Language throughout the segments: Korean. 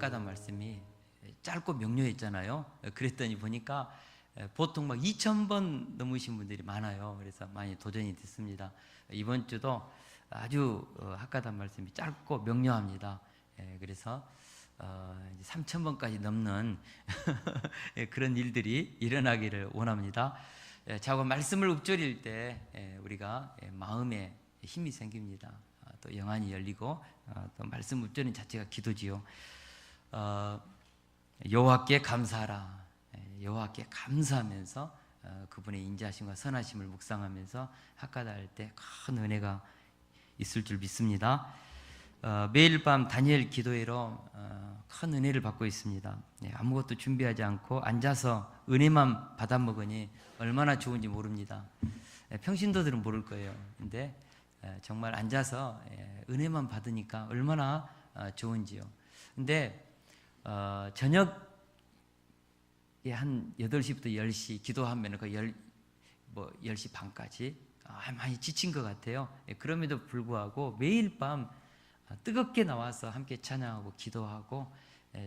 학가단 말씀이 짧고 명료했잖아요. 그랬더니 보니까 보통 막 2,000번 넘으신 분들이 많아요. 그래서 많이 도전이 됐습니다. 이번 주도 아주 학가단 말씀이 짧고 명료합니다. 그래서 3,000번까지 넘는 그런 일들이 일어나기를 원합니다. 자꾸 말씀을 읊조릴 때 우리가 마음에 힘이 생깁니다. 또 영안이 열리고 또 말씀 읊조리는 자체가 기도지요. 여호와께 감사하라. 여호와께 감사하면서 그분의 인자하심과 선하심을 묵상하면서 학가다 할 때 큰 은혜가 있을 줄 믿습니다. 매일 밤 다니엘 기도회로 큰 은혜를 받고 있습니다. 아무것도 준비하지 않고 앉아서 은혜만 받아 먹으니 얼마나 좋은지 모릅니다. 평신도들은 모를 거예요. 근데 정말 앉아서 은혜만 받으니까 얼마나 좋은지요. 근데 저녁에 한 8시부터 10시 기도하면 그 10시 반까지 많이 지친 것 같아요. 그럼에도 불구하고 매일 밤 뜨겁게 나와서 함께 찬양하고 기도하고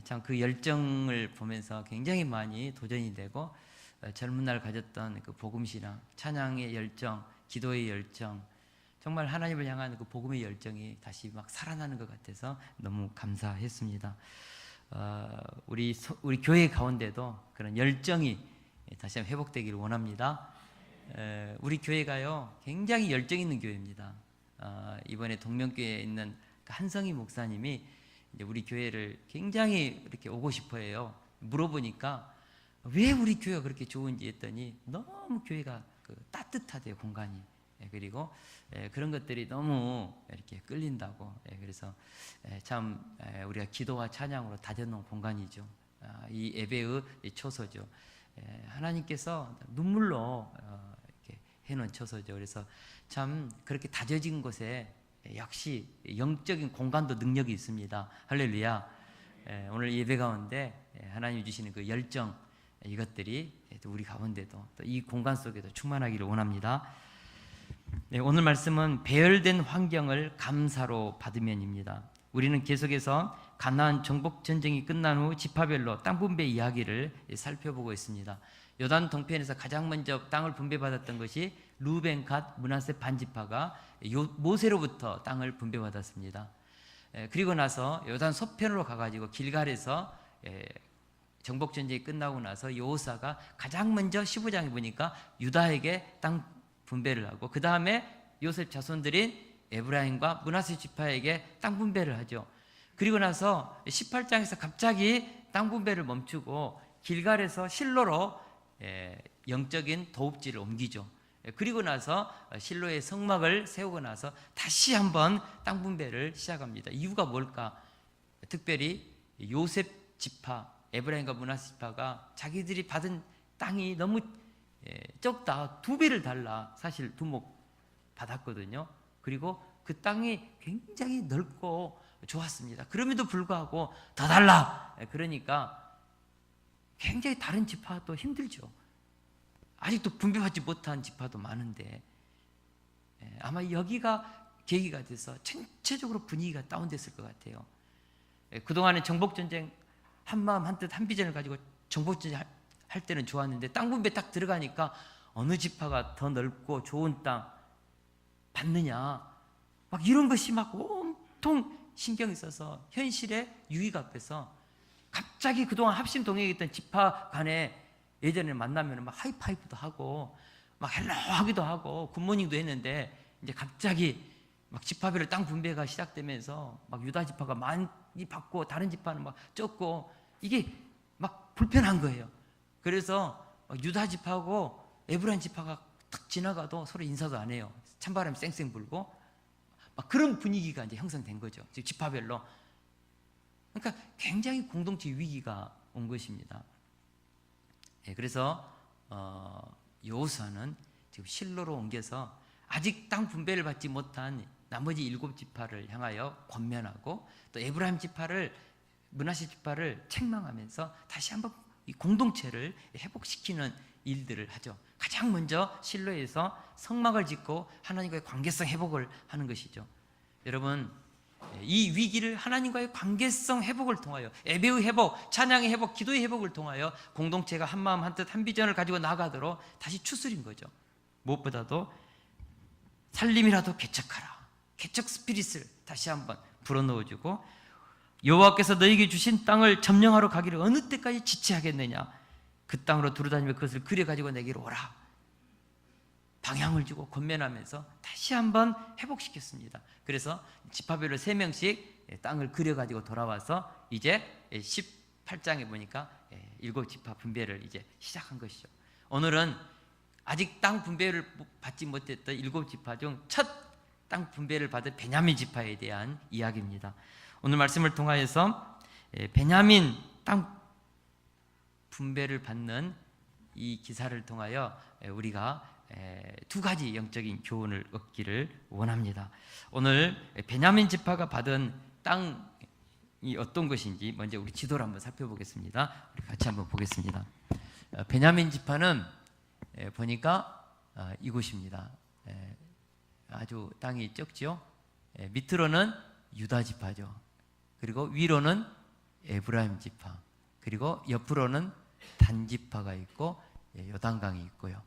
참 그 열정을 보면서 굉장히 많이 도전이 되고 젊은 날 가졌던 그 복음신앙, 찬양의 열정, 기도의 열정, 정말 하나님을 향한 그 복음의 열정이 다시 막 살아나는 것 같아서 너무 감사했습니다. 우리 교회 가운데도 그런 열정이 다시 한번 회복되기를 원합니다. 우리 교회가요 굉장히 열정 있는 교회입니다. 이번에 동명교회에 있는 한성희 목사님이 이제 우리 교회를 굉장히 이렇게 오고 싶어해요. 물어보니까 왜 우리 교회가 그렇게 좋은지 했더니 너무 교회가 따뜻하대요, 공간이. 그리고 그런 것들이 너무 이렇게 끌린다고. 그래서 참 우리가 기도와 찬양으로 다져놓은 공간이죠. 이 예배의 초소죠. 하나님께서 눈물로 이렇게 해놓은 초소죠. 그래서 참 그렇게 다져진 곳에 역시 영적인 공간도 능력이 있습니다. 할렐루야. 오늘 예배 가운데 하나님 주시는 그 열정, 이것들이 우리 가운데도 또 이 공간 속에도 충만하기를 원합니다. 오늘 말씀은 배열된 환경을 감사로 받으면입니다. 우리는 계속해서 가나안 정복 전쟁이 끝난 후 지파별로 땅 분배 이야기를 살펴보고 있습니다. 요단 동편에서 가장 먼저 땅을 분배받았던 것이 루벤, 갓, 므낫세 반지파가 모세로부터 땅을 분배받았습니다. 그리고 나서 요단 서편으로 가가지고 길갈에서 정복 전쟁이 끝나고 나서 여호사가 가장 먼저 15장에 보니까 유다에게 땅 분배를 하고 그 다음에 요셉 자손들인 에브라임과 므낫세 지파에게 땅 분배를 하죠. 그리고 나서 18장에서 갑자기 땅 분배를 멈추고 길갈에서 실로로 영적인 도읍지를 옮기죠. 그리고 나서 실로의 성막을 세우고 나서 다시 한번 땅 분배를 시작합니다. 이유가 뭘까? 특별히 요셉 지파, 에브라임과 므낫세 지파가 자기들이 받은 땅이 너무 적다, 2배를 달라 사실 두목 받았거든요. 그리고 그 땅이 굉장히 넓고 좋았습니다. 그럼에도 불구하고 더 달라, 그러니까 굉장히 다른 지파도 힘들죠. 아직도 분배받지 못한 지파도 많은데 아마 여기가 계기가 돼서 전체적으로 분위기가 다운됐을 것 같아요. 그동안에 정복전쟁 한마음 한뜻 한비전을 가지고 정복전쟁 할 때는 좋았는데 땅 분배 딱 들어가니까 어느 지파가 더 넓고 좋은 땅 받느냐, 막 이런 것이 막 온통 신경이 써서 현실의 유익 앞에서 갑자기 그동안 합심 동행했던 지파 간에 예전에 만나면 막 하이파이브도 하고 막 헬로 하기도 하고 굿모닝도 했는데 이제 갑자기 막 지파별로 땅 분배가 시작되면서 막 유다 지파가 많이 받고 다른 지파는 막 적고 이게 막 불편한 거예요. 그래서 유다 지파하고 에브라임 지파가 딱 지나가도 서로 인사도 안 해요. 찬바람이 쌩쌩 불고 막 그런 분위기가 이제 형성된 거죠. 지파별로. 그러니까 굉장히 공동체 위기가 온 것입니다. 그래서 여호수아는 지금 실로로 옮겨서 아직 땅 분배를 받지 못한 나머지 7지파를 향하여 권면하고 또 에브라임 지파를, 므낫세 지파를 책망하면서 다시 한번 이 공동체를 회복시키는 일들을 하죠. 가장 먼저 실로에서 성막을 짓고 하나님과의 관계성 회복을 하는 것이죠. 여러분, 이 위기를 하나님과의 관계성 회복을 통하여, 예배의 회복, 찬양의 회복, 기도의 회복을 통하여 공동체가 한 마음 한 뜻 한 비전을 가지고 나가도록 다시 추스린 거죠. 무엇보다도 살림이라도 개척하라, 개척 스피릿을 다시 한번 불어넣어주고, 여호와께서 너에게 주신 땅을 점령하러 가기를 어느 때까지 지체하겠느냐, 그 땅으로 두루다니며 그것을 그려가지고 내게로 오라, 방향을 주고 권면하면서 다시 한번 회복시켰습니다. 그래서 지파별로 3명씩 땅을 그려가지고 돌아와서 이제 18장에 보니까 7지파 분배를 이제 시작한 것이죠. 오늘은 아직 땅 분배를 받지 못했던 7지파 중 첫 땅 분배를 받은 베냐민 지파에 대한 이야기입니다. 오늘 말씀을 통하여서 베냐민 땅 분배를 받는 이 기사를 통하여 우리가 2가지 영적인 교훈을 얻기를 원합니다. 오늘 베냐민 지파가 받은 땅이 어떤 것인지 먼저 우리 지도를 한번 살펴보겠습니다. 우리 같이 한번 보겠습니다. 베냐민 지파는 보니까 이곳입니다. 아주 땅이 적죠. 밑으로는 유다 지파죠. 그리고 위로는 에브라임 지파, 그리고 옆으로는 단 지파가 있고 요단강이 있고요.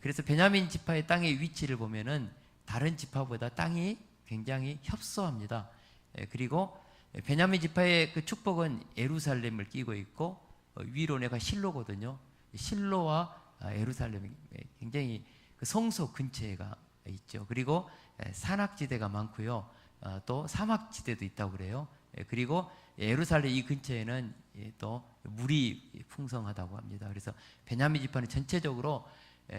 그래서 베냐민 지파의 땅의 위치를 보면은 다른 지파보다 땅이 굉장히 협소합니다. 그리고 베냐민 지파의 그 축복은 예루살렘을 끼고 있고, 위로 내가 실로거든요. 실로와 예루살렘이 굉장히 그 성소 근처에가 있죠. 그리고 산악지대가 많고요. 또 사막지대도 있다고 그래요. 그리고 예루살렘 이 근처에는 또 물이 풍성하다고 합니다. 그래서 베냐민 지파는 전체적으로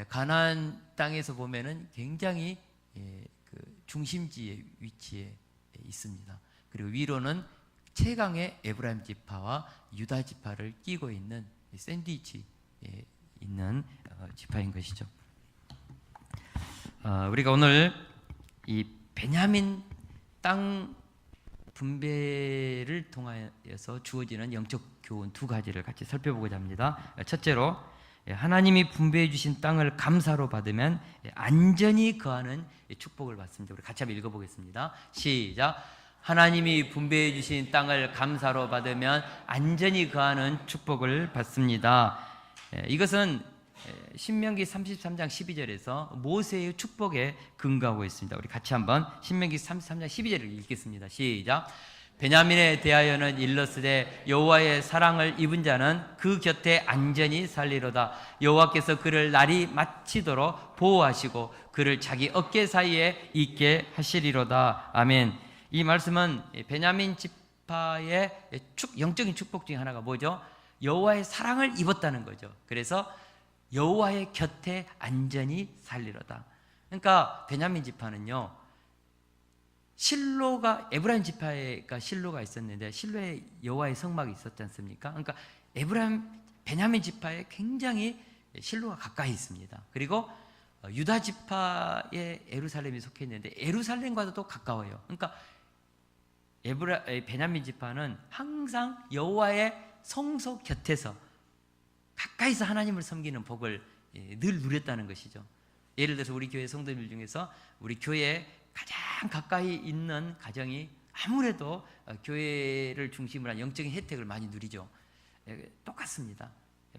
가나안 땅에서 보면은 굉장히 그 중심지의 위치에 있습니다. 그리고 위로는 최강의 에브라임 지파와 유다 지파를 끼고 있는 샌드위치에 있는 지파인 것이죠. 우리가 오늘 이 베냐민 땅 분배를 통하여서 주어지는 영적 교훈 2가지를 같이 살펴보고자 합니다. 첫째로, 하나님이 분배해 주신 땅을 감사로 받으면 안전히 거하는 축복을 받습니다. 우리 같이 한번 읽어보겠습니다. 시작. 하나님이 분배해 주신 땅을 감사로 받으면 안전히 거하는 축복을 받습니다. 이것은 신명기 33장 12절에서 모세의 축복에 근거하고 있습니다. 우리 같이 한번 신명기 33장 12절을 읽겠습니다. 시작. 베냐민에 대하여는 일러스되 여호와의 사랑을 입은 자는 그 곁에 안전히 살리로다. 여호와께서 그를 날이 마치도록 보호하시고 그를 자기 어깨 사이에 있게 하시리로다. 아멘. 이 말씀은 베냐민 지파의 영적인 축복 중에 하나가 뭐죠? 여호와의 사랑을 입었다는 거죠. 그래서 여호와의 곁에 안전히 살리로다. 그러니까 베냐민 지파는요, 실로가 에브라임 지파가 실로가 있었는데 실로에 여호와의 성막이 있었지 않습니까? 그러니까 베냐민 지파에 굉장히 실로가 가까이 있습니다. 그리고 유다 지파에 예루살렘이 속해 있는데 예루살렘과도 또 가까워요. 그러니까 베냐민 지파는 항상 여호와의 성소 곁에서 가까이서 하나님을 섬기는 복을 늘 누렸다는 것이죠. 예를 들어서 우리 교회 성도들 중에서 우리 교회에 가장 가까이 있는 가정이 아무래도 교회를 중심으로 한 영적인 혜택을 많이 누리죠. 똑같습니다.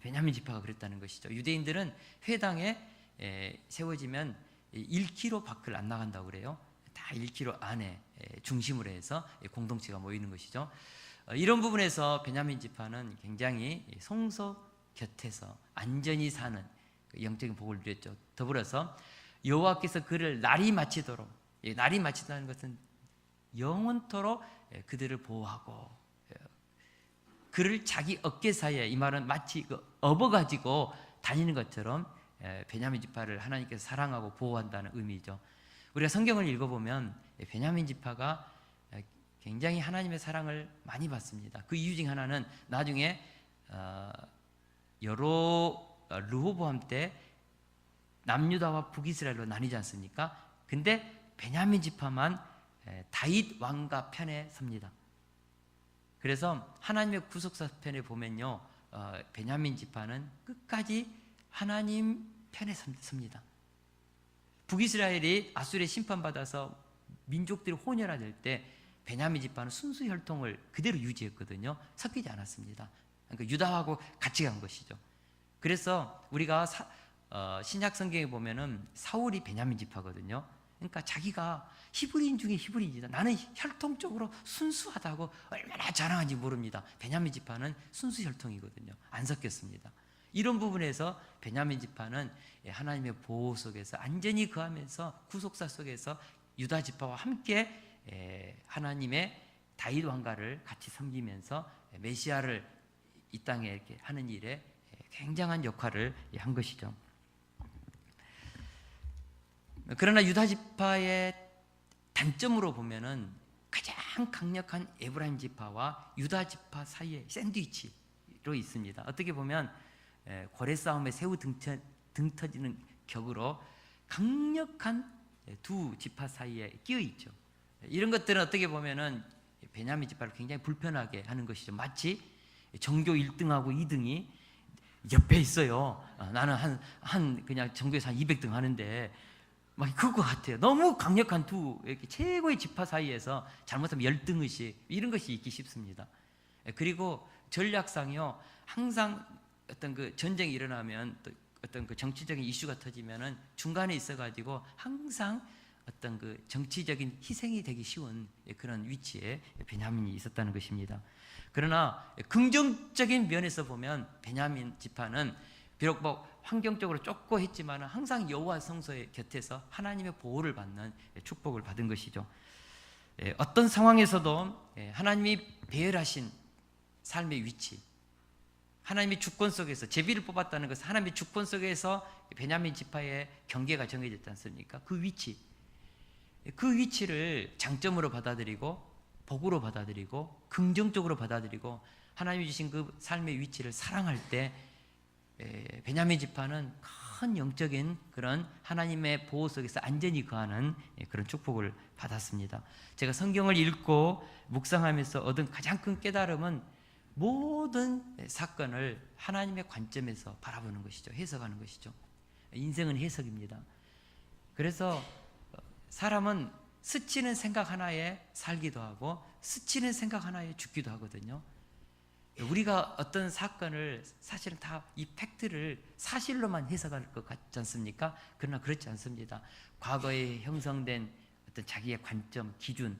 베냐민 지파가 그랬다는 것이죠. 유대인들은 회당에 세워지면 1km 밖을 안 나간다고 그래요. 다 1km 안에 중심으로 해서 공동체가 모이는 것이죠. 이런 부분에서 베냐민 지파는 굉장히 성소 곁에서 안전히 사는 영적인 복을 누렸죠. 더불어서 여호와께서 그를 날이 마치도록, 날이 마치다는 것은 영원토록 그들을 보호하고 그를 자기 어깨 사이에, 이 말은 마치 업어가지고 다니는 것처럼 베냐민 지파를 하나님께서 사랑하고 보호한다는 의미죠. 우리가 성경을 읽어보면 베냐민 지파가 굉장히 하나님의 사랑을 많이 받습니다. 그 이유 중 하나는 나중에 르호보암 때 남유다와 북이스라엘로 나뉘지 않습니까? 근데 베냐민 지파만 다윗 왕가 편에 섭니다. 그래서 하나님의 구속사 편에 보면요, 베냐민 지파는 끝까지 하나님 편에 섭니다. 북이스라엘이 아수르에 심판받아서 민족들이 혼혈화될 때 베냐민 지파는 순수 혈통을 그대로 유지했거든요. 섞이지 않았습니다. 그러니까 유다하고 같이 간 것이죠. 그래서 우리가 신약 성경에 보면은 사울이 베냐민 지파거든요. 그러니까 자기가 히브리인 중에 히브리인이다. 나는 혈통적으로 순수하다고 얼마나 자랑하는지 모릅니다. 베냐민 지파는 순수 혈통이거든요. 안 섞였습니다. 이런 부분에서 베냐민 지파는 하나님의 보호 속에서 안전히 거하면서 구속사 속에서 유다 지파와 함께 하나님의 다윗 왕가를 같이 섬기면서 메시아를 이 땅에 이렇게 하는 일에 굉장한 역할을 한 것이죠. 그러나 유다 지파의 단점으로 보면은 가장 강력한 에브라임 지파와 유다 지파 사이에 샌드위치로 있습니다. 어떻게 보면 고래 싸움에 새우 등 터지는 격으로 강력한 두 지파 사이에 끼어 있죠. 이런 것들은 어떻게 보면은 베냐민 지파를 굉장히 불편하게 하는 것이죠. 마치 전교 1등하고 2등이 옆에 있어요. 나는 그냥 전교에서 한 200등 하는데 막 그거 같아요. 너무 강력한 두 이렇게 최고의 지파 사이에서 잘못하면 열등의식 이런 것이 있기 쉽습니다. 그리고 전략상이요, 항상 어떤 그 전쟁이 일어나면 또 어떤 그 정치적인 이슈가 터지면은 중간에 있어가지고 항상 어떤 그 정치적인 희생이 되기 쉬운 그런 위치에 베냐민이 있었다는 것입니다. 그러나 긍정적인 면에서 보면 베냐민 지파는 비록 뭐 환경적으로 좁고 했지만 항상 여호와 성소의 곁에서 하나님의 보호를 받는 축복을 받은 것이죠. 어떤 상황에서도 하나님이 배열하신 삶의 위치, 하나님의 주권 속에서 제비를 뽑았다는 것은 하나님의 주권 속에서 베냐민 지파의 경계가 정해졌지 않습니까? 그 위치를 장점으로 받아들이고 복으로 받아들이고 긍정적으로 받아들이고 하나님이 주신 그 삶의 위치를 사랑할 때 베냐민 지파는 큰 영적인 그런 하나님의 보호 속에서 안전히 거하는 그런 축복을 받았습니다. 제가 성경을 읽고 묵상하면서 얻은 가장 큰 깨달음은 모든 사건을 하나님의 관점에서 바라보는 것이죠. 해석하는 것이죠. 인생은 해석입니다. 그래서 사람은 스치는 생각 하나에 살기도 하고 스치는 생각 하나에 죽기도 하거든요. 우리가 어떤 사건을 사실은 다 이 팩트를 사실로만 해석할 것 같지 않습니까? 그러나 그렇지 않습니다. 과거에 형성된 어떤 자기의 관점, 기준,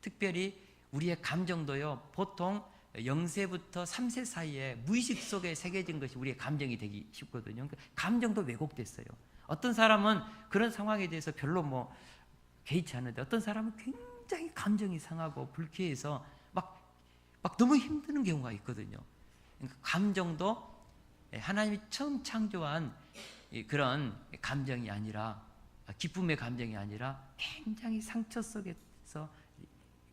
특별히 우리의 감정도요, 보통 0세부터 3세 사이에 무의식 속에 새겨진 것이 우리의 감정이 되기 쉽거든요. 감정도 왜곡됐어요. 어떤 사람은 그런 상황에 대해서 별로 뭐 개의치 않는데 어떤 사람은 굉장히 감정이 상하고 불쾌해서 막 너무 힘드는 경우가 있거든요. 그러니까 감정도 하나님이 처음 창조한 그런 감정이 아니라, 기쁨의 감정이 아니라 굉장히 상처 속에서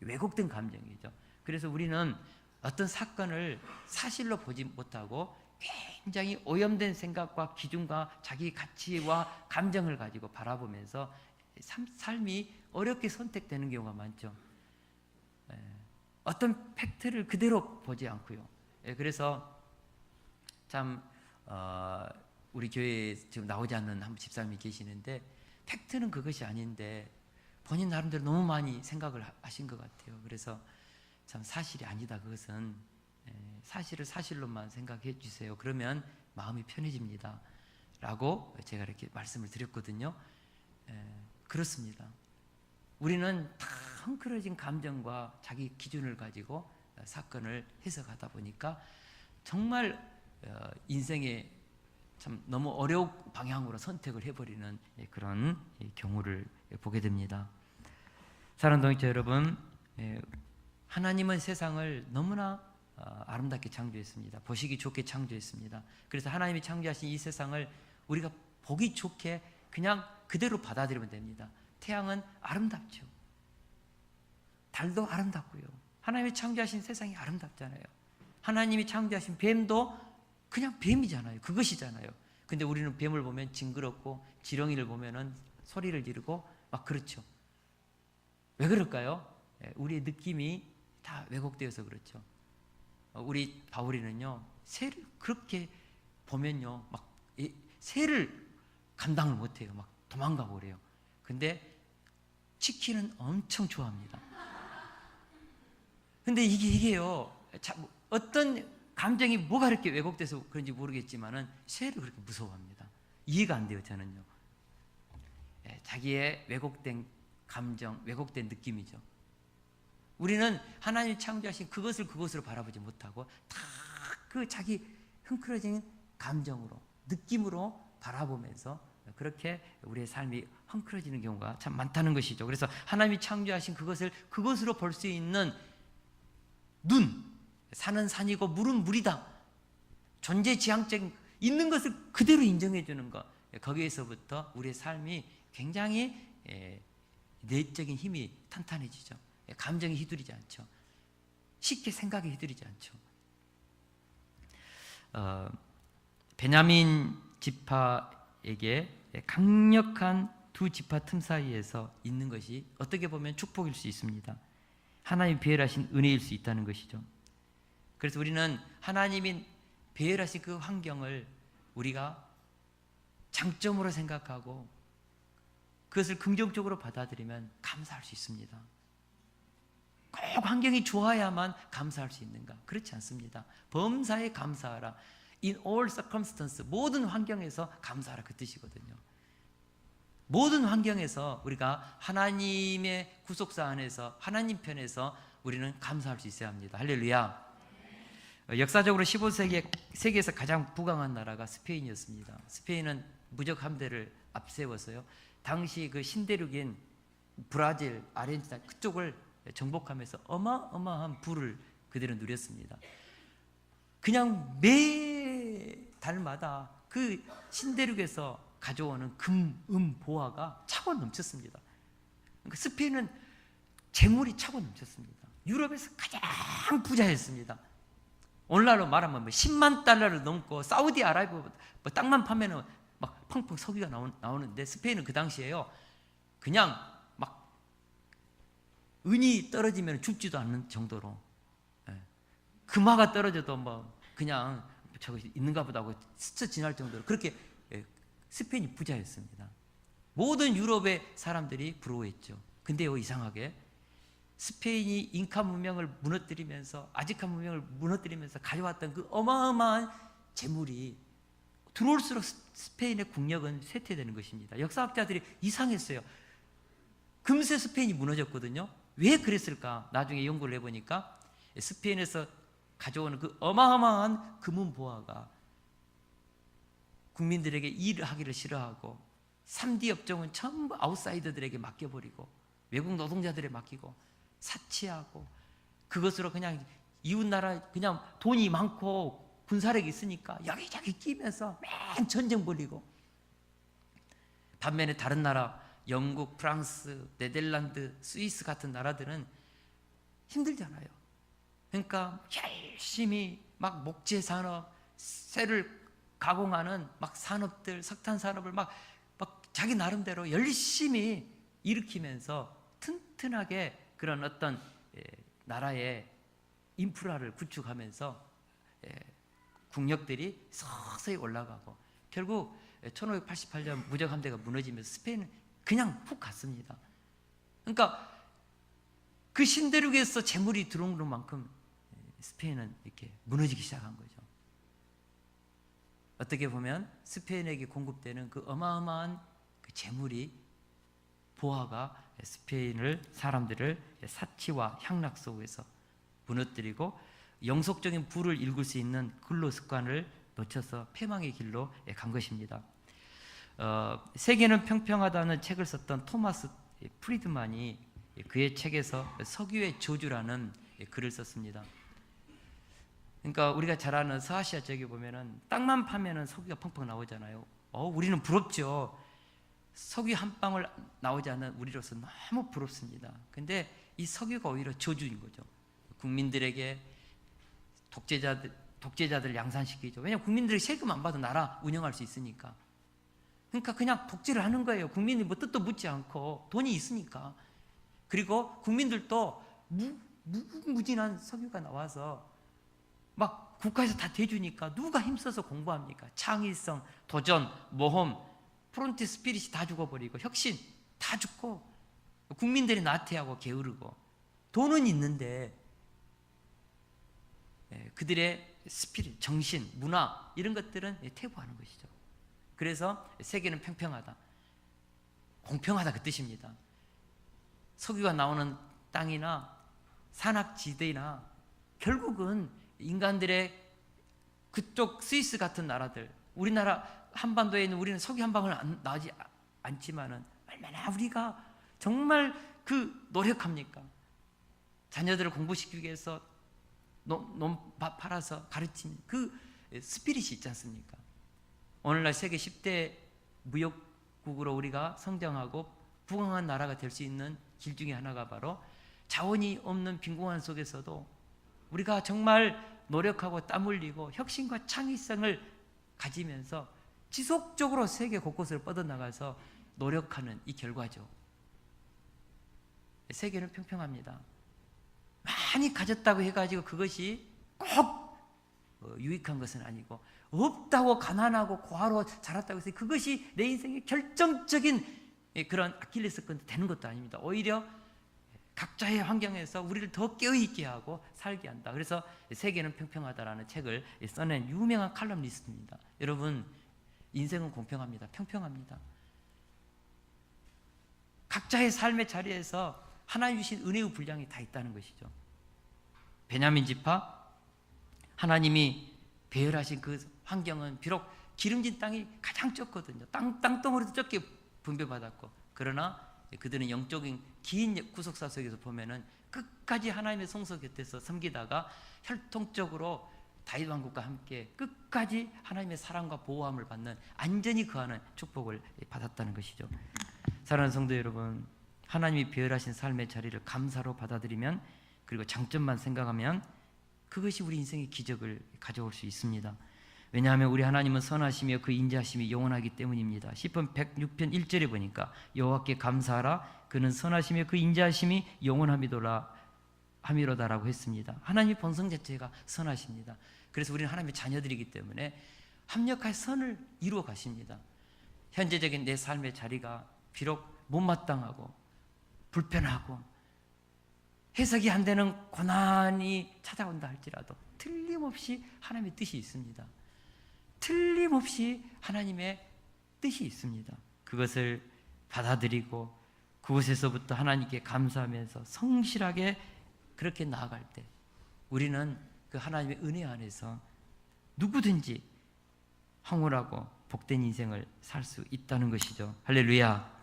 왜곡된 감정이죠. 그래서 우리는 어떤 사건을 사실로 보지 못하고 굉장히 오염된 생각과 기준과 자기 가치와 감정을 가지고 바라보면서 삶이 어렵게 선택되는 경우가 많죠. 어떤 팩트를 그대로 보지 않고요. 그래서 참 우리 교회에 지금 나오지 않는 한 집사님이 계시는데 팩트는 그것이 아닌데 본인 나름대로 너무 많이 생각을 하신 것 같아요. 그래서 참 사실이 아니다. 그것은 사실을 사실로만 생각해 주세요. 그러면 마음이 편해집니다. 라고 제가 이렇게 말씀을 드렸거든요. 그렇습니다. 우리는 다 헝클어진 감정과 자기 기준을 가지고 사건을 해석하다 보니까 정말 인생에 참 너무 어려운 방향으로 선택을 해버리는 그런 경우를 보게 됩니다. 사랑하는 동역자 여러분, 하나님은 세상을 너무나 아름답게 창조했습니다. 보시기 좋게 창조했습니다. 그래서 하나님이 창조하신 이 세상을 우리가 보기 좋게 그냥 그대로 받아들이면 됩니다. 태양은 아름답죠. 달도 아름답고요. 하나님이 창조하신 세상이 아름답잖아요. 하나님이 창조하신 뱀도 그냥 뱀이잖아요. 그것이잖아요. 근데 우리는 뱀을 보면 징그럽고 지렁이를 보면은 소리를 지르고 막 그렇죠. 왜 그럴까요? 우리의 느낌이 다 왜곡되어서 그렇죠. 우리 바울이는요, 새를 그렇게 보면요, 막 새를 감당을 못해요. 막 도망가고 그래요. 근데 치킨은 엄청 좋아합니다. 근데 이게요, 어떤 감정이 뭐가 그렇게 왜곡돼서 그런지 모르겠지만은 새를 그렇게 무서워합니다. 이해가 안 돼요, 저는요. 자기의 왜곡된 감정, 왜곡된 느낌이죠. 우리는 하나님 창조하신 그것으로 바라보지 못하고 다 그 자기 흥크러진 감정으로, 느낌으로 바라보면서 그렇게 우리의 삶이 헝클어지는 경우가 참 많다는 것이죠. 그래서 하나님이 창조하신 그것으로 볼 수 있는 눈, 산은 산이고 물은 물이다, 존재지향적 있는 것을 그대로 인정해 주는 것, 거기에서부터 우리의 삶이 굉장히 내적인 힘이 탄탄해지죠. 감정이 휘둘리지 않죠. 쉽게 생각이 휘둘리지 않죠. 베냐민 지파에게 강력한 두 지파 틈 사이에서 있는 것이 어떻게 보면 축복일 수 있습니다. 하나님이 배열하신 은혜일 수 있다는 것이죠. 그래서 우리는 하나님이 배열하신 그 환경을 우리가 장점으로 생각하고 그것을 긍정적으로 받아들이면 감사할 수 있습니다. 꼭 환경이 좋아야만 감사할 수 있는가? 그렇지 않습니다. 범사에 감사하라. In all circumstances, 모든 환경에서 감사하라, 그 뜻이거든요. 모든 환경에서 우리가 하나님의 구속사 안에서, 하나님 편에서 우리는 감사할 수 있어야 합니다. 할렐루야. 역사적으로 15세기에 세계에서 가장 부강한 나라가 스페인이었습니다. 스페인은 무적 함대를 앞세워서요, 당시 그 신대륙인 브라질, 아르헨티나 그쪽을 정복하면서 어마어마한 부를 그대로 누렸습니다. 그냥 매 달마다 그 신대륙에서 가져오는 금, 은, 보화가 차고 넘쳤습니다. 그러니까 스페인은 재물이 차고 넘쳤습니다. 유럽에서 가장 부자였습니다. 오늘날로 말하면 10만 달러를 넘고 사우디아라비아 땅만 파면은 막 펑펑 석유가 나오는데, 스페인은 그 당시에요, 그냥 막 은이 떨어지면 죽지도 않는 정도로, 금화가 떨어져도 뭐 그냥 저기 있는가 보다 하고 스쳐 지날 정도로 그렇게 스페인이 부자였습니다. 모든 유럽의 사람들이 부러워했죠. 근데요, 이상하게 스페인이 잉카 문명을 무너뜨리면서, 아즈카 문명을 무너뜨리면서 가져왔던 그 어마어마한 재물이 들어올수록 스페인의 국력은 쇠퇴되는 것입니다. 역사학자들이 이상했어요. 금세 스페인이 무너졌거든요. 왜 그랬을까? 나중에 연구를 해보니까 스페인에서 가져오는 그 어마어마한 금은 보화가 국민들에게 일을 하기를 싫어하고, 3D 업종은 전부 아웃사이더들에게 맡겨버리고, 외국 노동자들에 맡기고, 사치하고, 그것으로 그냥 이웃나라 그냥 돈이 많고 군사력이 있으니까 여기저기 끼면서 맨 전쟁 벌이고, 반면에 다른 나라, 영국, 프랑스, 네덜란드, 스위스 같은 나라들은 힘들잖아요. 그러니까 열심히 막 목재 산업, 쇠를 가공하는 막 산업들, 석탄 산업을 막 자기 나름대로 열심히 일으키면서 튼튼하게 그런 어떤 나라의 인프라를 구축하면서 국력들이 서서히 올라가고, 결국 1588년 무적 함대가 무너지면서 스페인은 그냥 훅 갔습니다. 그러니까 그 신대륙에서 재물이 들어온 만큼 스페인은 이렇게 무너지기 시작한 거죠. 어떻게 보면 스페인에게 공급되는 그 어마어마한 그 재물이, 보화가 스페인을, 사람들을 사치와 향락 속에서 무너뜨리고 영속적인 부를 일굴 수 있는 근로 습관을 놓쳐서 패망의 길로 간 것입니다. 세계는 평평하다는 책을 썼던 토마스 프리드만이 그의 책에서 석유의 저주라는 글을 썼습니다. 그러니까 우리가 잘 아는 서아시아 지역에 보면은 땅만 파면은 석유가 펑펑 나오잖아요. 우리는 부럽죠. 석유 한 방울 나오지 않는 우리로서 너무 부럽습니다. 근데 이 석유가 오히려 저주인 거죠. 국민들에게 독재자들 양산시키죠. 왜냐하면 국민들이 세금 안 받아 나라 운영할 수 있으니까. 그러니까 그냥 독재를 하는 거예요. 국민이 뭐 뜻도 묻지 않고 돈이 있으니까. 그리고 국민들도 무궁무진한 석유가 나와서 막 국가에서 다 대주니까 누가 힘써서 공부합니까? 창의성, 도전, 모험, 프론트 스피릿이 다 죽어버리고, 혁신 다 죽고, 국민들이 나태하고 게으르고, 돈은 있는데 그들의 스피릿, 정신, 문화 이런 것들은 퇴보하는 것이죠. 그래서 세계는 평평하다, 공평하다 그 뜻입니다. 석유가 나오는 땅이나 산악지대나 결국은 인간들의 그쪽 스위스 같은 나라들, 우리나라 한반도에 있는 우리는 석유 한 방울 나지 않지만은 얼마나 우리가 정말 그 노력합니까? 자녀들을 공부시키기 위해서 논 팔아서 가르친 그 스피릿이 있지 않습니까? 오늘날 세계 10대 무역국으로 우리가 성장하고 부강한 나라가 될 수 있는 길 중에 하나가 바로 자원이 없는 빈곤한 속에서도 우리가 정말 노력하고 땀 흘리고 혁신과 창의성을 가지면서 지속적으로 세계 곳곳을 뻗어나가서 노력하는 이 결과죠. 세계는 평평합니다. 많이 가졌다고 해가지고 그것이 꼭 유익한 것은 아니고, 없다고 가난하고 고아로 자랐다고 해서 그것이 내 인생의 결정적인 그런 아킬레스건이 되는 것도 아닙니다. 오히려 각자의 환경에서 우리를 더 깨어있게 하고 살게 한다. 그래서 세계는 평평하다라는 책을 써낸 유명한 칼럼니스트입니다. 여러분, 인생은 공평합니다. 평평합니다. 각자의 삶의 자리에서 하나님 주신 은혜의 분량이 다 있다는 것이죠. 베냐민 지파, 하나님이 배열하신 그 환경은 비록 기름진 땅이 가장 적거든요. 땅덩어리도 적게 분배받았고, 그러나 그들은 영적인 긴 구속사 속에서 보면은 끝까지 하나님의 성소 곁에서 섬기다가 혈통적으로 다윗 왕국과 함께 끝까지 하나님의 사랑과 보호함을 받는, 안전히 거하는 축복을 받았다는 것이죠. 사랑하는 성도 여러분, 하나님이 배열하신 삶의 자리를 감사로 받아들이면, 그리고 장점만 생각하면 그것이 우리 인생의 기적을 가져올 수 있습니다. 왜냐하면 우리 하나님은 선하시며 그 인자하심이 영원하기 때문입니다. 시편 106편 1절에 보니까 여호와께 감사하라, 그는 선하시며 그 인자하심이 영원함이로다라고 했습니다. 하나님의 본성 자체가 선하십니다. 그래서 우리는 하나님의 자녀들이기 때문에 합력하여 선을 이루어 가십니다. 현재적인 내 삶의 자리가 비록 못마땅하고 불편하고 해석이 안 되는 고난이 찾아온다 할지라도 틀림없이 하나님의 뜻이 있습니다. 틀림없이 하나님의 뜻이 있습니다. 그것을 받아들이고 그곳에서부터 하나님께 감사하면서 성실하게 그렇게 나아갈 때 우리는 그 하나님의 은혜 안에서 누구든지 황홀하고 복된 인생을 살 수 있다는 것이죠. 할렐루야.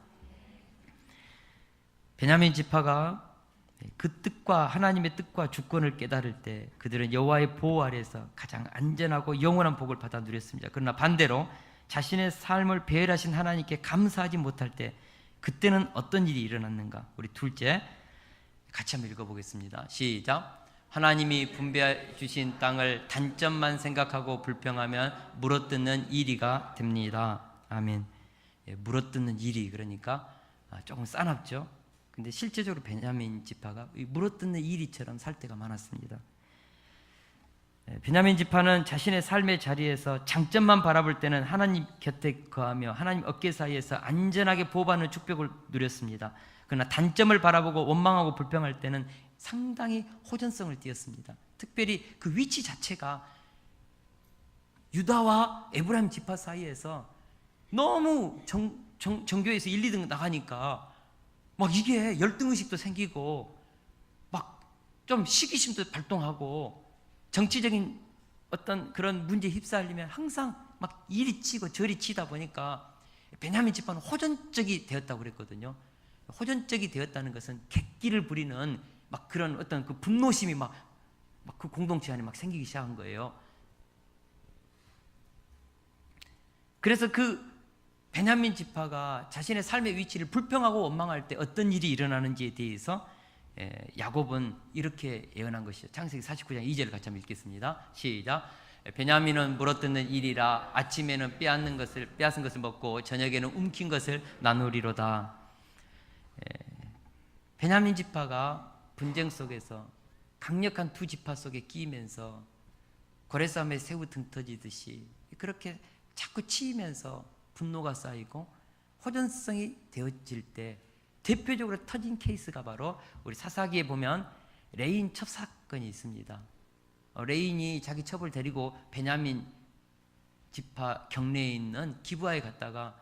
베냐민 지파가 그 뜻과 하나님의 뜻과 주권을 깨달을 때 그들은 여호와의 보호 아래에서 가장 안전하고 영원한 복을 받아 누렸습니다. 그러나 반대로 자신의 삶을 배열하신 하나님께 감사하지 못할 때 그때는 어떤 일이 일어났는가? 우리 둘째 같이 한번 읽어보겠습니다. 시작. 하나님이 분배해 주신 땅을 단점만 생각하고 불평하면 물어뜯는 이리가 됩니다. 아멘. 물어뜯는 이리, 그러니까 조금 싸납죠. 근데 실제적으로 베냐민 지파가 물어뜯는 이리처럼 살 때가 많았습니다. 베냐민 지파는 자신의 삶의 자리에서 장점만 바라볼 때는 하나님 곁에 거하며 하나님 어깨 사이에서 안전하게 보호받는 축복을 누렸습니다. 그러나 단점을 바라보고 원망하고 불평할 때는 상당히 호전성을 띠었습니다. 특별히 그 위치 자체가 유다와 에브라임 지파 사이에서 너무 정교에서 1, 2등 나가니까 막 이게 열등의식도 생기고 막 좀 시기심도 발동하고 정치적인 어떤 그런 문제에 휩싸이면 항상 막 이리 치고 저리 치다 보니까 베냐민 지파는 호전적이 되었다고 그랬거든요. 호전적이 되었다는 것은 객기를 부리는 막 그런 어떤 그 분노심이 막 그 공동체 안에 막 생기기 시작한 거예요. 그래서 그 베냐민 지파가 자신의 삶의 위치를 불평하고 원망할 때 어떤 일이 일어나는지에 대해서 야곱은 이렇게 예언한 것이죠. 창세기 49장 2절을 같이 한번 읽겠습니다. 시작. 베냐민은 물어뜯는 일이라 아침에는 빼앗은 것을 먹고 저녁에는 움킨 것을 나누리로다. 베냐민 지파가 분쟁 속에서 강력한 두 지파 속에 끼면서 고래싸움에 새우 등 터지듯이 그렇게 자꾸 치이면서 분노가 쌓이고 호전성이 되어질 때 대표적으로 터진 케이스가 바로 우리 사사기에 보면 레인 첩 사건이 있습니다. 레인이 자기 첩을 데리고 베냐민 지파 경내에 있는 기브아에 갔다가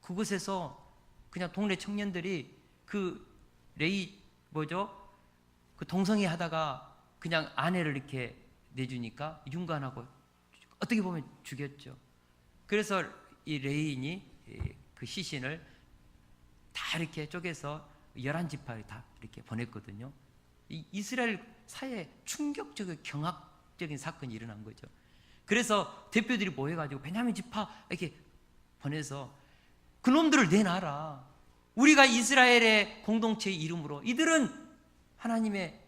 그곳에서 그냥 동네 청년들이 그 레이 그 동성애 하다가 그냥 아내를 이렇게 내주니까 윤관하고 어떻게 보면 죽였죠. 그래서 이 레인이 그 시신을 다 이렇게 쪼개서 11지파에 다 이렇게 보냈거든요. 이 이스라엘 사회에 충격적인 경악적인 사건이 일어난 거죠. 그래서 대표들이 모여가지고 베냐민 지파 이렇게 보내서 그놈들을 내놔라. 우리가 이스라엘의 공동체의 이름으로 이들은 하나님의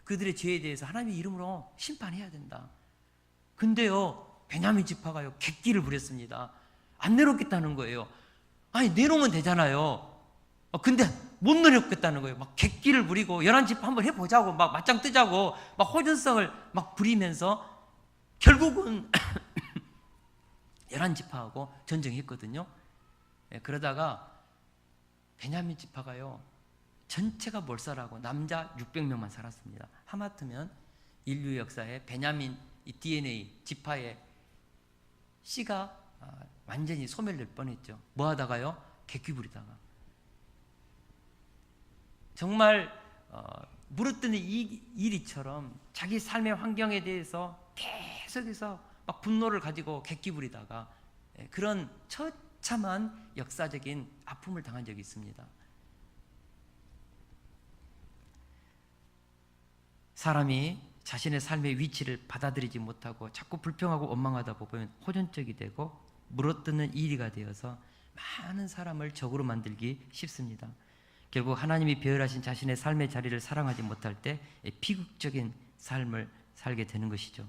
그들의 죄에 대해서 하나님의 이름으로 심판해야 된다. 근데요 베냐민 지파가요 객기를 부렸습니다. 안 내놓겠다는 거예요. 아니 내놓으면 되잖아요. 근데 못 내놓겠다는 거예요. 막 객기를 부리고 11지파 한번 해보자고 막 맞짱 뜨자고 막 호전성을 막 부리면서 결국은 11지파하고 전쟁했거든요. 그러다가 베냐민 지파가요 전체가 몰살하고 남자 600명만 살았습니다. 하마터면 인류 역사에 베냐민 이 DNA 지파의 씨가 완전히 소멸될 뻔했죠. 뭐 하다가요? 객기 부리다가. 정말 물어뜯는 이리처럼 자기 삶의 환경에 대해서 계속해서 막 분노를 가지고 객기 부리다가 그런 처참한 역사적인 아픔을 당한 적이 있습니다. 사람이 자신의 삶의 위치를 받아들이지 못하고 자꾸 불평하고 원망하다 보면 호전적이 되고 물어뜯는 이리가 되어서 많은 사람을 적으로 만들기 쉽습니다. 결국 하나님이 배열하신 자신의 삶의 자리를 사랑하지 못할 때 비극적인 삶을 살게 되는 것이죠.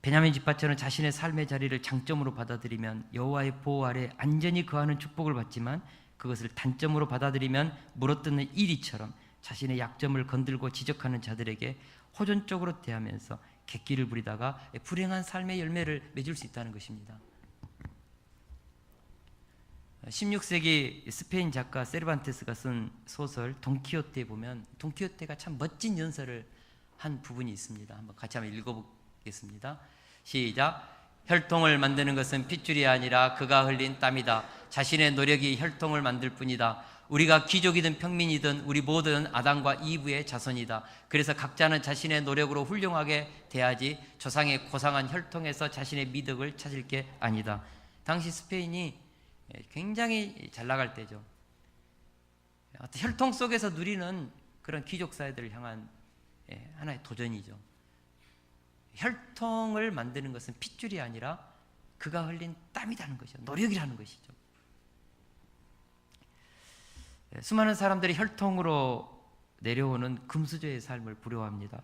베냐민 지파처럼 자신의 삶의 자리를 장점으로 받아들이면 여호와의 보호 아래 안전히 거하는 축복을 받지만 그것을 단점으로 받아들이면 물어뜯는 이리처럼 자신의 약점을 건들고 지적하는 자들에게 호전적으로 대하면서 객기를 부리다가 불행한 삶의 열매를 맺을 수 있다는 것입니다. 16세기 스페인 작가 세르반테스가 쓴 소설 돈키호테에 보면 돈키호테가 참 멋진 연설을 한 부분이 있습니다. 한번 같이 한번 읽어보겠습니다. 시작. 혈통을 만드는 것은 핏줄이 아니라 그가 흘린 땀이다. 자신의 노력이 혈통을 만들 뿐이다. 우리가 귀족이든 평민이든 우리 모두는 아담과 이브의 자손이다. 그래서 각자는 자신의 노력으로 훌륭하게 돼야지 조상의 고상한 혈통에서 자신의 미덕을 찾을 게 아니다. 당시 스페인이 굉장히 잘 나갈 때죠. 혈통 속에서 누리는 그런 귀족 사회들을 향한 하나의 도전이죠. 혈통을 만드는 것은 핏줄이 아니라 그가 흘린 땀이라는 것이죠. 노력이라는 것이죠. 수많은 사람들이 혈통으로 내려오는 금수저의 삶을 부러워합니다.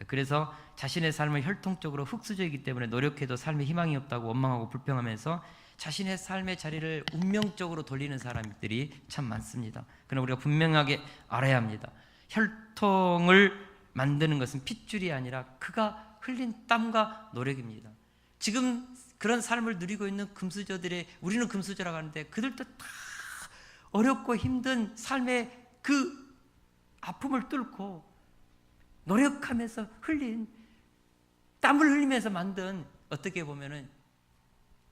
그래서 자신의 삶을 혈통적으로 흙수저이기 때문에 노력해도 삶에 희망이 없다고 원망하고 불평하면서 자신의 삶의 자리를 운명적으로 돌리는 사람들이 참 많습니다. 그러나 우리가 분명하게 알아야 합니다. 혈통을 만드는 것은 핏줄이 아니라 그가 흘린 땀과 노력입니다. 지금 그런 삶을 누리고 있는 금수저들의, 우리는 금수저라고 하는데 그들도 다 어렵고 힘든 삶의 그 아픔을 뚫고 노력하면서 흘린 땀을 흘리면서 만든, 어떻게 보면은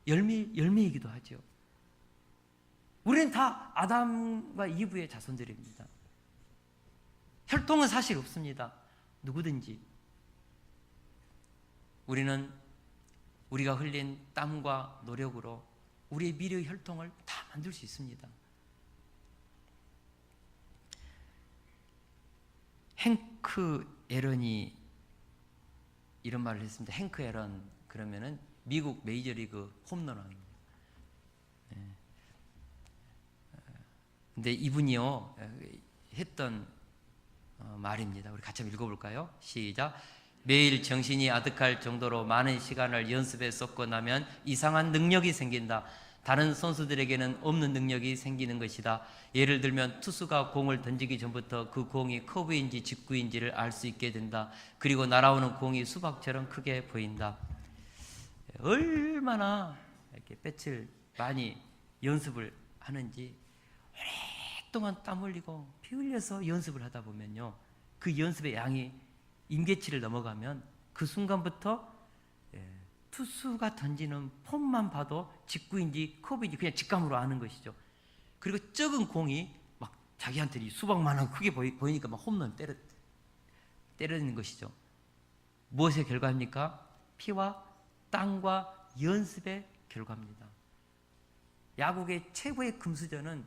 열매이기도 하죠. 우리는 다 아담과 이브의 자손들입니다. 혈통은 사실 없습니다. 누구든지. 우리는 우리가 흘린 땀과 노력으로 우리의 미래의 혈통을 다 만들 수 있습니다. 행크 에런이 이런 말을 했습니다. 행크 에런 그러면은 미국 메이저리그 홈런왕입니다. 근데 이분이요 했던 말입니다. 우리 같이 한번 읽어볼까요? 시작. 매일 정신이 아득할 정도로 많은 시간을 연습에 쏟고 나면 이상한 능력이 생긴다. 다른 선수들에게는 없는 능력이 생기는 것이다. 예를 들면 투수가 공을 던지기 전부터 그 공이 커브인지 직구인지를 알 수 있게 된다. 그리고 날아오는 공이 수박처럼 크게 보인다. 얼마나 이렇게 볕을 많이 연습을 하는지 오랫동안 땀 흘리고 피 흘려서 연습을 하다 보면요, 그 연습의 양이 임계치를 넘어가면 그 순간부터 투수가 던지는 폼만 봐도 직구인지 커브인지 그냥 직감으로 아는 것이죠. 그리고 적은 공이 막 자기한테 수박만한 크게 보이니까 막 홈런 때리는 것이죠. 무엇의 결과입니까? 피와 땀과 연습의 결과입니다. 야구의 최고의 금수저는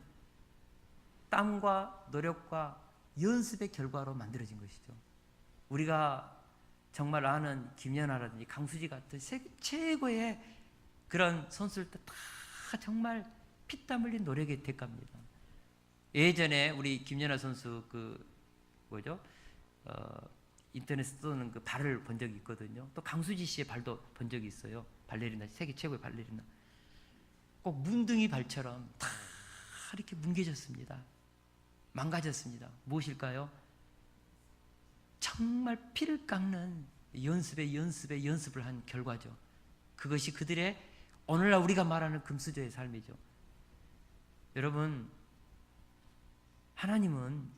땀과 노력과 연습의 결과로 만들어진 것이죠. 우리가 정말 아는 김연아라든지 강수지 같은 최고의 그런 선수들도 다 정말 피땀 흘린 노력의 대가입니다. 예전에 우리 김연아 선수 인터넷에 떠도는 그 발을 본 적이 있거든요. 또 강수지 씨의 발도 본 적이 있어요. 발레리나, 세계 최고의 발레리나. 꼭 문둥이 발처럼 다 이렇게 뭉개졌습니다. 망가졌습니다. 무엇일까요? 정말 피를 깎는 연습을 한 결과죠. 그것이 그들의 오늘날 우리가 말하는 금수저의 삶이죠. 여러분, 하나님은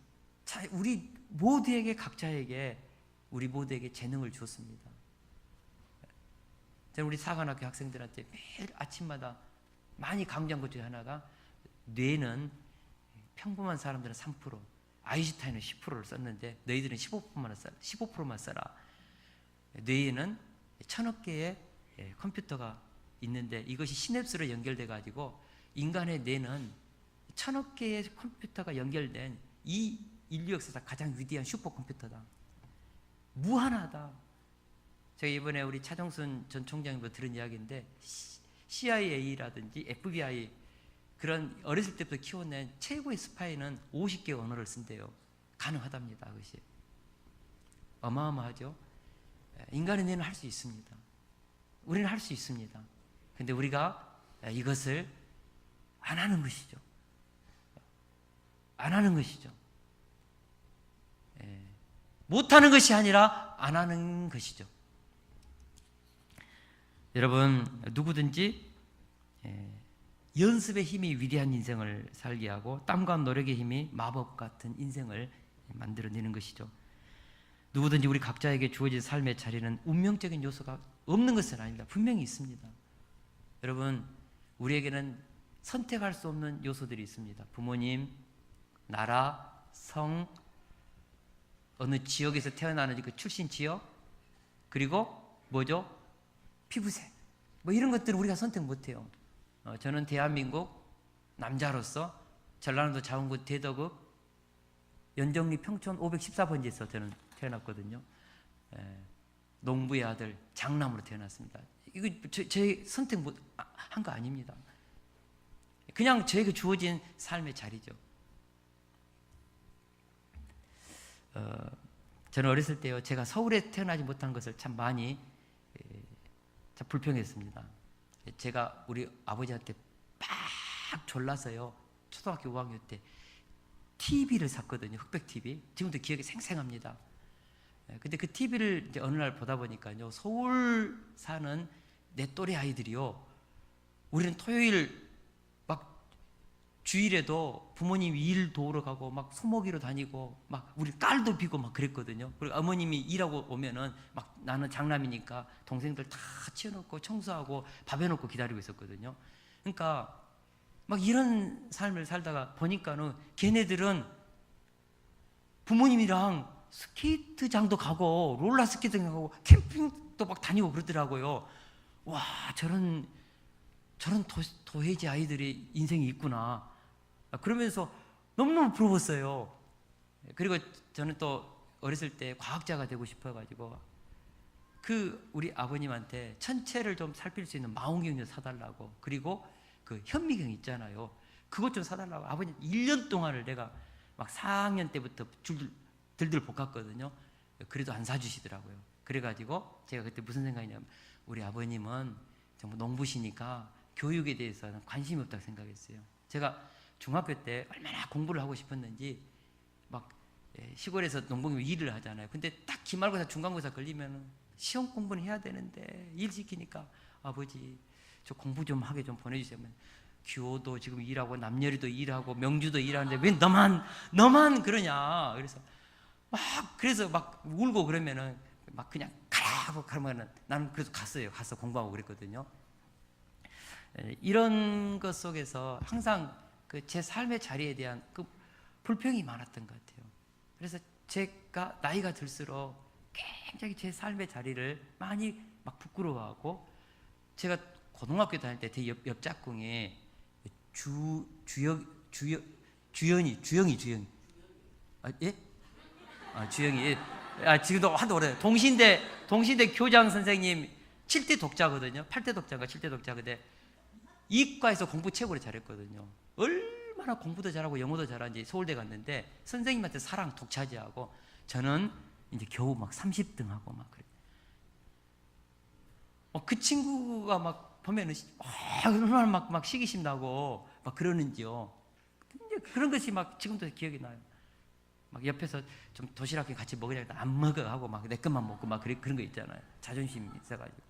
우리 모두에게 각자에게 우리 모두에게 재능을 주었습니다. 저는 우리 사관학교 학생들한테 매일 아침마다 많이 강조한 것 중에 하나가 뇌는 평범한 사람들은 3%, 아인슈타인은 10%를 썼는데 너희들은 15%만 써라. 뇌에는 1000억 개의 컴퓨터가 있는데 이것이 시냅스로 연결돼 가지고 인간의 뇌는 1000억 개의 컴퓨터가 연결된 이 인류 역사상 가장 위대한 슈퍼컴퓨터다. 무한하다. 제가 이번에 우리 차정순 전 총장님부터 들은 이야기인데 CIA라든지 FBI 그런 어렸을 때부터 키워낸 최고의 스파이는 50개의 언어를 쓴대요. 가능하답니다. 그것이 어마어마하죠. 인간의 뇌는 할 수 있습니다. 우리는 할 수 있습니다. 근데 우리가 이것을 안 하는 것이죠. 안 하는 것이죠. 못하는 것이 아니라 안 하는 것이죠. 여러분, 누구든지 연습의 힘이 위대한 인생을 살게 하고 땀과 노력의 힘이 마법 같은 인생을 만들어내는 것이죠. 누구든지 우리 각자에게 주어진 삶의 자리는 운명적인 요소가 없는 것은 아닙니다. 분명히 있습니다. 여러분, 우리에게는 선택할 수 없는 요소들이 있습니다. 부모님, 나라, 성, 어느 지역에서 태어나는지 그 출신 지역, 그리고 뭐죠? 피부색. 뭐 이런 것들을 우리가 선택 못해요. 저는 대한민국 남자로서 전라남도 자원군 대덕읍 연정리 평촌 514번지에서 저는 태어났거든요. 농부의 아들 장남으로 태어났습니다. 이거 제 선택 한 거 아닙니다. 그냥 저에게 주어진 삶의 자리죠. 저는 어렸을 때요, 제가 서울에 태어나지 못한 것을 참 많이 참 불평했습니다. 제가 우리 아버지한테 막 졸라서요, 초등학교 5학년 때 TV를 샀거든요. 흑백 TV. 지금도 기억이 생생합니다. 근데 그 TV를 이제 어느 날 보다 보니까요, 서울 사는 내 또래 아이들이요, 우리는 토요일 막 주일에도 부모님이 일 도우러 가고 막 소모기로 다니고 막 우리 깔도 비고 막 그랬거든요. 그리고 어머님이 일하고 오면은 막 나는 장남이니까 동생들 다 치워놓고 청소하고 밥 해놓고 기다리고 있었거든요. 그러니까 막 이런 삶을 살다가 보니까는 걔네들은 부모님이랑 스케이트장도 가고 롤러 스케이트장 가고 캠핑도 막 다니고 그러더라고요. 와, 저런 도해지 아이들이 인생이 있구나. 그러면서 너무너무 부러웠어요. 그리고 저는 또 어렸을 때 과학자가 되고 싶어가지고 그 우리 아버님한테 천체를 좀 살필 수 있는 망원경을 사달라고, 그리고 그 현미경 있잖아요, 그것 좀 사달라고 아버님 1년 동안을 내가 막 4학년 때부터 들들 볶았거든요. 그래도 안 사주시더라고요. 그래가지고 제가 그때 무슨 생각이냐면, 우리 아버님은 정말 농부시니까 교육에 대해서는 관심이 없다고 생각했어요. 제가 중학교 때 얼마나 공부를 하고 싶었는지 막 시골에서 농부님이 일을 하잖아요. 근데 딱 기말고사 중간고사 걸리면 시험 공부는 해야 되는데 일 시키니까 아버지 저 공부 좀 하게 좀 보내주세요. 규호도 지금 일하고 남녀리도 일하고 명주도 일하는데 왜 너만 그러냐. 그래서 막 그래서 막 울고 그러면은 막 그냥 가라고 그러면은 나는 그래서 갔어요. 가서 공부하고 그랬거든요. 이런 것 속에서 항상 그 제 삶의 자리에 대한 그 불평이 많았던 것 같아요. 그래서 제가 나이가 들수록 굉장히 제 삶의 자리를 많이 막 부끄러워하고, 제가 고등학교 다닐 때 제 옆 짝꿍에 주영이 예? 주영이 지금도 하도 오래 동신대 교장 선생님 7대 독자거든요. 8대 독자인가 7대 독자인데 이과에서 공부 최고로 잘했거든요. 얼마나 공부도 잘하고 영어도 잘하는지 서울대 갔는데 선생님한테 사랑 독차지하고, 저는 이제 겨우 막 30등 하고 막 그래. 그 친구가 막 보면은 얼마나 막 시기심 나고 막 그러는지요. 그런 것이 막 지금도 기억이 나요. 막 옆에서 좀 도시락 같이 먹으려고 안 먹어 하고 막 내 것만 먹고 막 그런 거 있잖아요. 자존심이 있어가지고.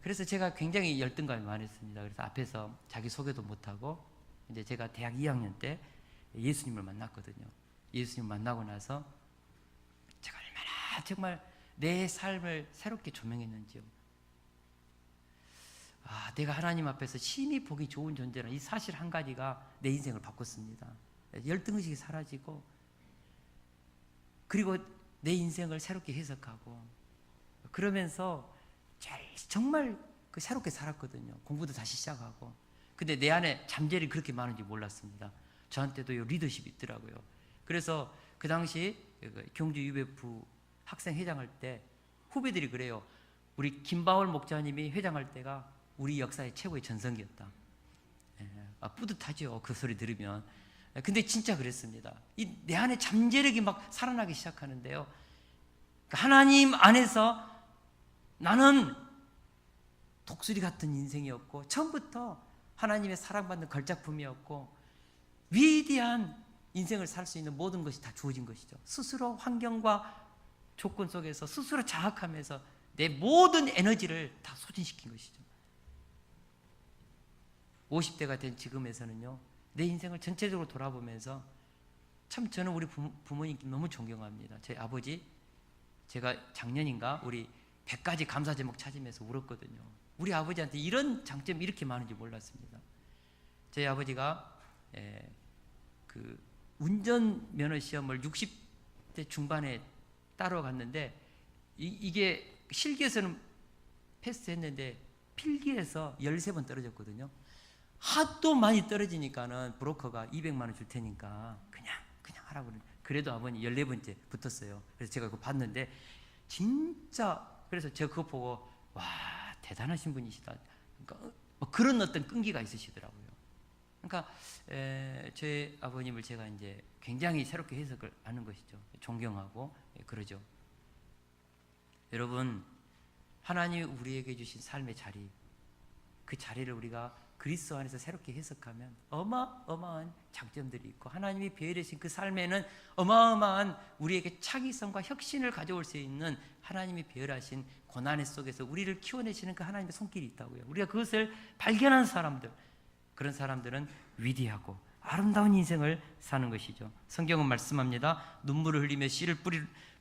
그래서 제가 굉장히 열등감이 많았습니다. 그래서 앞에서 자기 소개도 못하고, 이제 제가 대학 2학년 때 예수님을 만났거든요. 예수님 만나고 나서 제가 얼마나 정말 내 삶을 새롭게 조명했는지요. 내가 하나님 앞에서 심히 보기 좋은 존재라는 이 사실 한 가지가 내 인생을 바꿨습니다. 열등의식이 사라지고, 그리고 내 인생을 새롭게 해석하고, 그러면서 정말 새롭게 살았거든요. 공부도 다시 시작하고. 근데 내 안에 잠재력이 그렇게 많은지 몰랐습니다. 저한테도 리더십이 있더라고요. 그래서 그 당시 경주 UBF 학생 회장할 때 후배들이 그래요. 우리 김바울 목자님이 회장할 때가 우리 역사의 최고의 전성기였다. 뿌듯하죠, 그 소리 들으면. 근데 진짜 그랬습니다. 내 안에 잠재력이 막 살아나기 시작하는데요. 하나님 안에서 나는 독수리 같은 인생이었고, 처음부터 하나님의 사랑받는 걸작품이었고, 위대한 인생을 살 수 있는 모든 것이 다 주어진 것이죠. 스스로 환경과 조건 속에서 스스로 자학하면서 내 모든 에너지를 다 소진시킨 것이죠. 50대가 된 지금에서는요, 내 인생을 전체적으로 돌아보면서 참 저는 우리 부모님께 너무 존경합니다. 제 아버지, 제가 작년인가 우리 100가지 감사 제목 찾으면서 울었거든요. 우리 아버지한테 이런 장점이 이렇게 많은지 몰랐습니다. 저희 아버지가 그 운전면허 시험을 60대 중반에 따러 갔는데, 이게 실기에서는 패스했는데 필기에서 13번 떨어졌거든요. 하도 많이 떨어지니까는 브로커가 200만 원 줄 테니까 그냥 하라고 그래. 그래도 아버님 14번째 붙었어요. 그래서 제가 그거 봤는데 진짜, 그래서 제가 그거 보고 와, 대단하신 분이시다. 그러니까 그런 어떤 끈기가 있으시더라고요. 그러니까 제 아버님을 제가 이제 굉장히 새롭게 해석을 하는 것이죠. 존경하고 그러죠. 여러분, 하나님이 우리에게 주신 삶의 자리, 그 자리를 우리가 그리스도 안에서 새롭게 해석하면 어마어마한 장점들이 있고, 하나님이 배려하신 그 삶에는 어마어마한 우리에게 창의성과 혁신을 가져올 수 있는 하나님이 배려하신 고난 속에서 우리를 키워내시는 그 하나님의 손길이 있다고요. 우리가 그것을 발견한 사람들, 그런 사람들은 위대하고 아름다운 인생을 사는 것이죠. 성경은 말씀합니다. 눈물을 흘리며 씨를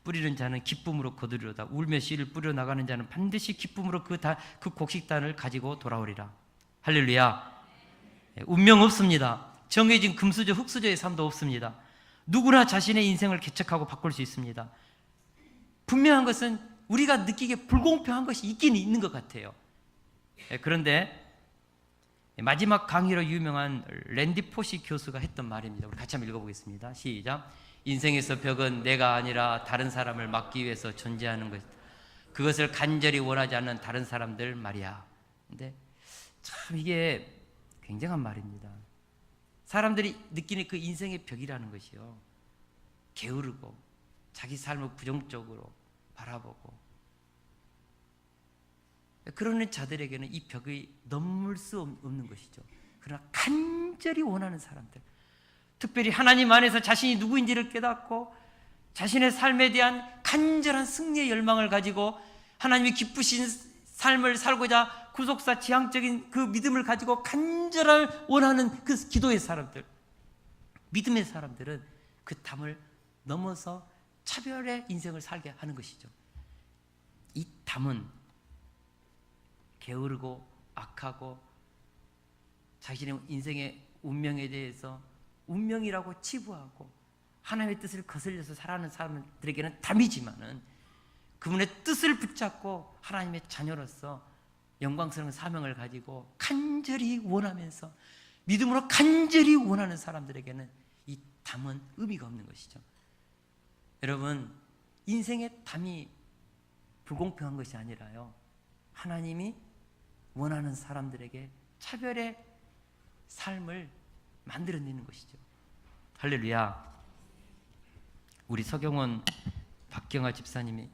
뿌리는 자는 기쁨으로 거두리로다. 울며 씨를 뿌려 나가는 자는 반드시 기쁨으로 그 곡식단을 가지고 돌아오리라. 할렐루야. 운명 없습니다. 정해진 금수저 흙수저의 삶도 없습니다. 누구나 자신의 인생을 개척하고 바꿀 수 있습니다. 분명한 것은 우리가 느끼기에 불공평한 것이 있긴 있는 것 같아요. 그런데 마지막 강의로 유명한 랜디 포시 교수가 했던 말입니다. 우리 같이 한번 읽어보겠습니다. 시작. 인생에서 벽은 내가 아니라 다른 사람을 막기 위해서 존재하는 것이다. 그것을 간절히 원하지 않는 다른 사람들 말이야. 근데 참 이게 굉장한 말입니다. 사람들이 느끼는 그 인생의 벽이라는 것이요, 게으르고 자기 삶을 부정적으로 바라보고 그러는 자들에게는 이 벽이 넘을 수 없는 것이죠. 그러나 간절히 원하는 사람들, 특별히 하나님 안에서 자신이 누구인지를 깨닫고 자신의 삶에 대한 간절한 승리의 열망을 가지고 하나님이 기쁘신 삶을 살고자 구속사 지향적인 그 믿음을 가지고 간절한 원하는 그 기도의 사람들, 믿음의 사람들은 그 담을 넘어서 차별의 인생을 살게 하는 것이죠. 이 담은 게으르고 악하고 자신의 인생의 운명에 대해서 운명이라고 치부하고 하나님의 뜻을 거슬려서 살아가는 사람들에게는 담이지만은 그분의 뜻을 붙잡고 하나님의 자녀로서 영광스러운 사명을 가지고 간절히 원하면서 믿음으로 간절히 원하는 사람들에게는 이 담은 의미가 없는 것이죠. 여러분, 인생의 담이 불공평한 것이 아니라요, 하나님이 원하는 사람들에게 차별의 삶을 만들어내는 것이죠. 할렐루야. 우리 서경원 박경아 집사님이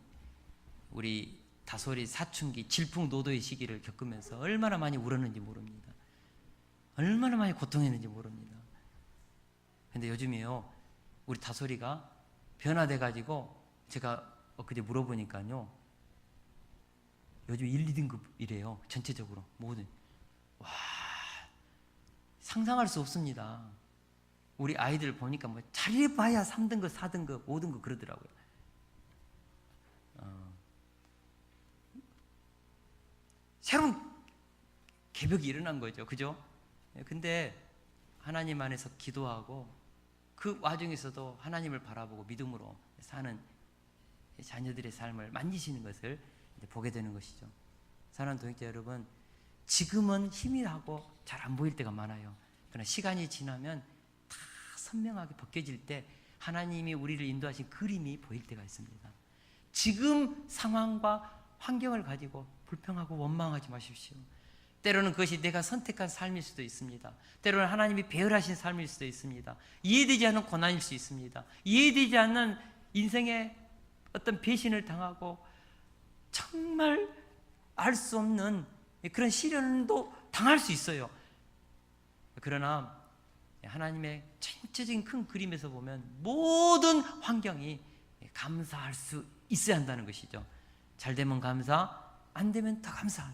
우리 다솔이 사춘기 질풍노도의 시기를 겪으면서 얼마나 많이 울었는지 모릅니다. 얼마나 많이 고통했는지 모릅니다. 근데 요즘에요, 우리 다솔이가 변화돼 가지고 제가 엊그제 물어보니까요, 요즘 1, 2등급이래요. 전체적으로 모든. 와, 상상할 수 없습니다. 우리 아이들 보니까 뭐 잘해봐야 3등급, 4등급, 5등급 그러더라고요. 새로운 개벽이 일어난 거죠. 그죠? 근데 하나님 안에서 기도하고 그 와중에서도 하나님을 바라보고 믿음으로 사는 자녀들의 삶을 만지시는 것을 보게 되는 것이죠. 사랑하는 동역자 여러분, 지금은 희미하고 잘 안 보일 때가 많아요. 그러나 시간이 지나면 다 선명하게 벗겨질 때 하나님이 우리를 인도하신 그림이 보일 때가 있습니다. 지금 상황과 환경을 가지고 불평하고 원망하지 마십시오. 때로는 그것이 내가 선택한 삶일 수도 있습니다. 때로는 하나님이 배열하신 삶일 수도 있습니다. 이해되지 않는 고난일 수 있습니다. 이해되지 않는 인생의 어떤 배신을 당하고 정말 알 수 없는 그런 시련도 당할 수 있어요. 그러나 하나님의 전체적인 큰 그림에서 보면 모든 환경이 감사할 수 있어야 한다는 것이죠. 잘 되면 감사, 안 되면 더 감사.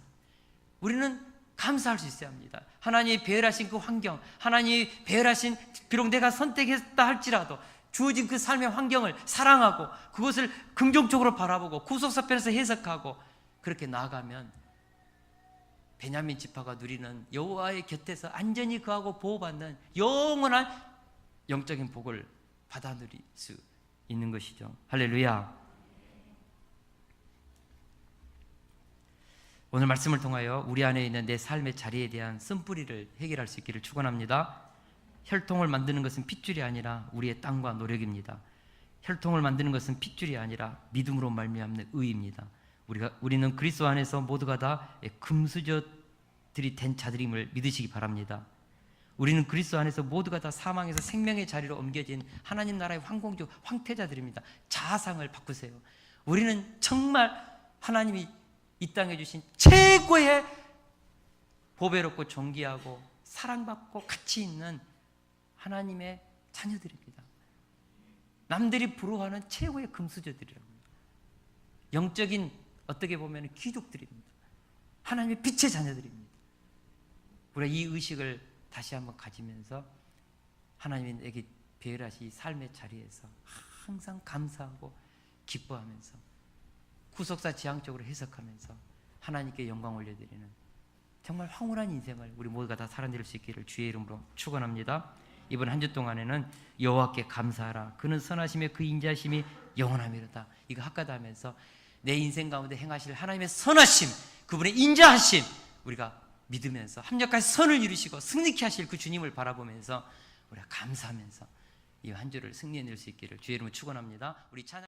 우리는 감사할 수 있어야 합니다. 하나님이 배열하신 그 환경, 하나님이 배열하신, 비록 내가 선택했다 할지라도 주어진 그 삶의 환경을 사랑하고 그것을 긍정적으로 바라보고 구속사편에서 해석하고 그렇게 나아가면 베냐민 지파가 누리는 여호와의 곁에서 안전히 거하고 보호받는 영원한 영적인 복을 받아 누릴 수 있는 것이죠. 할렐루야. 오늘 말씀을 통하여 우리 안에 있는 내 삶의 자리에 대한 쓴뿌리를 해결할 수 있기를 축원합니다. 혈통을 만드는 것은 핏줄이 아니라 우리의 땀과 노력입니다. 혈통을 만드는 것은 핏줄이 아니라 믿음으로 말미암는 의입니다. 우리는 그리스도 안에서 모두가 다 금수저들이 된 자들임을 믿으시기 바랍니다. 우리는 그리스도 안에서 모두가 다 사망에서 생명의 자리로 옮겨진 하나님 나라의 황공주 황태자들입니다. 자아상을 바꾸세요. 우리는 정말 하나님이 이 땅에 주신 최고의 보배롭고 존귀하고 사랑받고 가치 있는 하나님의 자녀들입니다. 남들이 부러워하는 최고의 금수저들이라고요. 영적인 어떻게 보면 귀족들입니다. 하나님의 빛의 자녀들입니다. 우리가 이 의식을 다시 한번 가지면서 하나님이 내게 배열하신 이 삶의 자리에서 항상 감사하고 기뻐하면서 구속사 지향적으로 해석하면서 하나님께 영광 올려드리는 정말 황홀한 인생을 우리 모두가 다 살아낼 수 있기를 주의 이름으로 축원합니다. 이번 한 주 동안에는 여호와께 감사하라. 그는 선하심에 그 인자심이 영원하미로다. 이거 학가다 하면서 내 인생 가운데 행하실 하나님의 선하심, 그분의 인자하심 우리가 믿으면서 합력하시 선을 이루시고 승리케 하실 그 주님을 바라보면서 우리가 감사하면서 이 한 주를 승리해낼 수 있기를 주의 이름으로 축원합니다. 우리 찬양